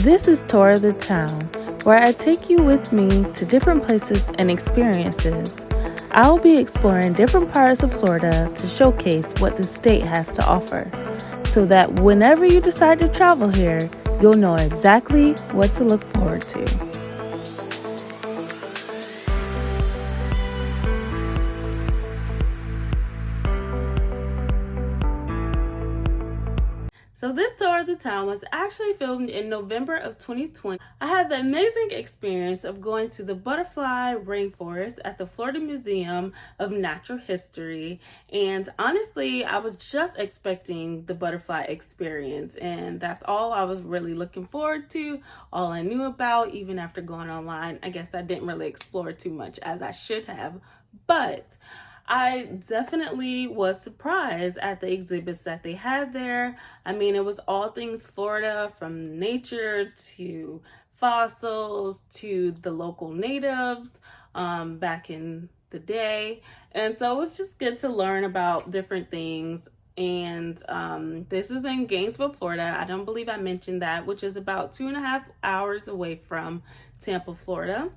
This is Tour of the Town, where I take you with me to different places and experiences. I will be exploring different parts of Florida to showcase what the state has to offer, so that whenever you decide to travel here, you'll know exactly what to look forward to. So this tour of the town was actually filmed in November of 2020. I had the amazing experience of going to the Butterfly Rainforest at the Florida Museum of Natural History. And honestly, I was just expecting the butterfly experience, and that's all I was really looking forward to, all I knew about. Even after going online, I guess I didn't really explore too much as I should have, but I definitely was surprised at the exhibits that they had there. I mean, it was all things Florida, from nature to fossils to the local natives back in the day. And so it was just good to learn about different things. And this is in Gainesville, Florida. I don't believe I mentioned that, which is about 2.5 hours away from Tampa, Florida,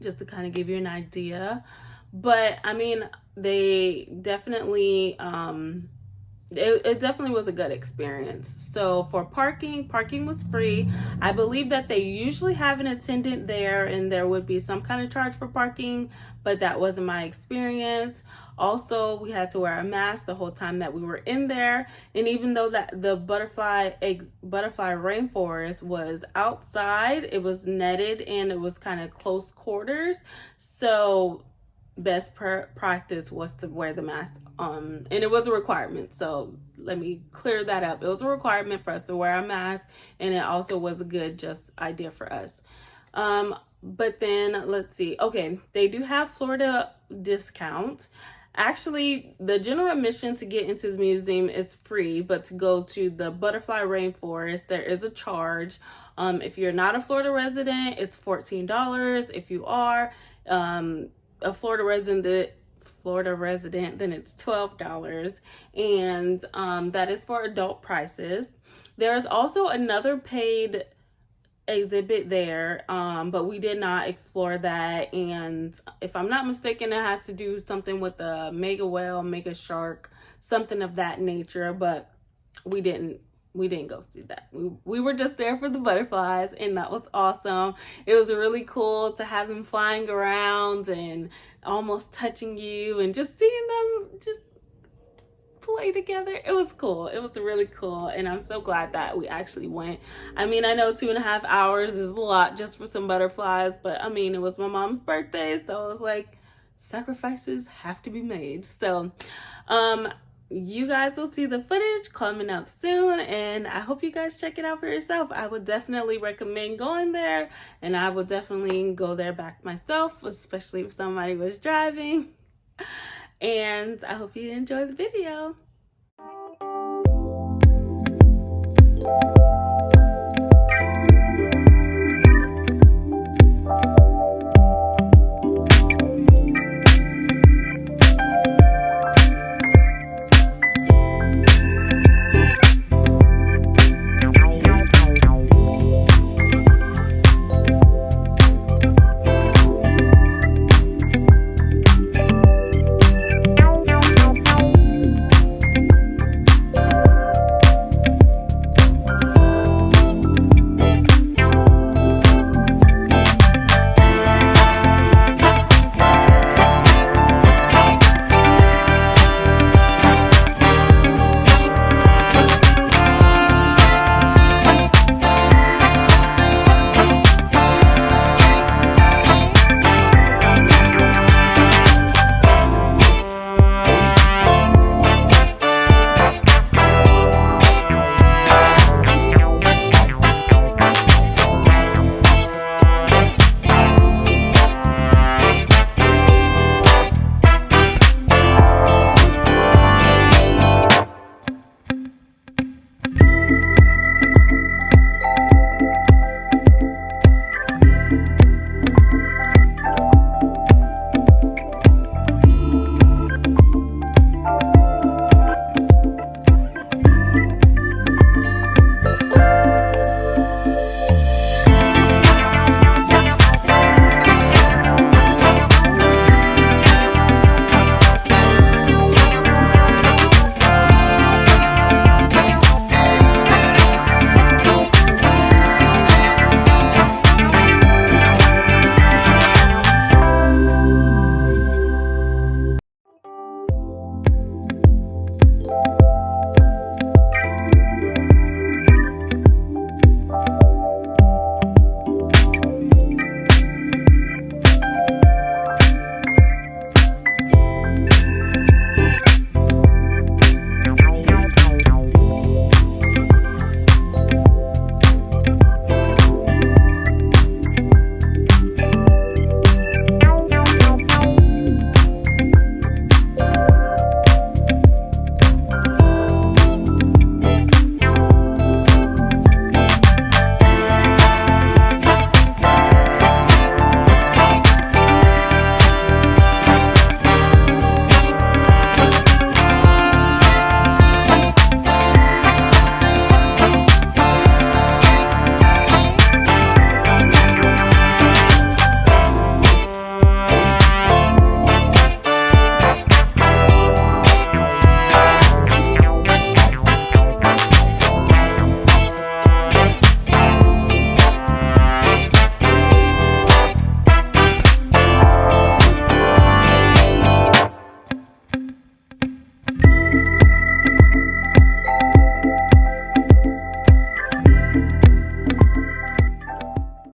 just to kind of give you an idea. But I mean, they definitely it definitely was a good experience. So for parking was free. I believe that they usually have an attendant there and there would be some kind of charge for parking, but that wasn't my experience. Also, we had to wear a mask the whole time that we were in there. And even though that the butterfly rainforest was outside, it was netted and it was kind of close quarters. So best practice was to wear the mask, and it was a requirement. So let me clear that up. It was a requirement for us to wear a mask, and it also was a good just idea for us. But then let's see. Okay, they do have Florida discount. Actually, the general admission to get into the museum is free, but to go to the Butterfly Rainforest, there is a charge. If you're not a Florida resident, it's $14. If you are a Florida resident, then it's $12, and that is for adult prices. There is also another paid exhibit there, but we did not explore that. And if I'm not mistaken, it has to do something with a mega whale, mega shark, something of that nature, but we didn't go see that. We were just there for the butterflies, and that was awesome. It was really cool to have them flying around and almost touching you and just seeing them just play together. It was cool. It was really cool, and I'm so glad that we actually went. I mean, I know 2.5 hours is a lot just for some butterflies, but I mean, it was my mom's birthday, so I was like, sacrifices have to be made. So you guys will see the footage coming up soon, and I hope you guys check it out for yourself. I would definitely recommend going there, and I would definitely go there back myself, especially if somebody was driving. And I hope you enjoy the video.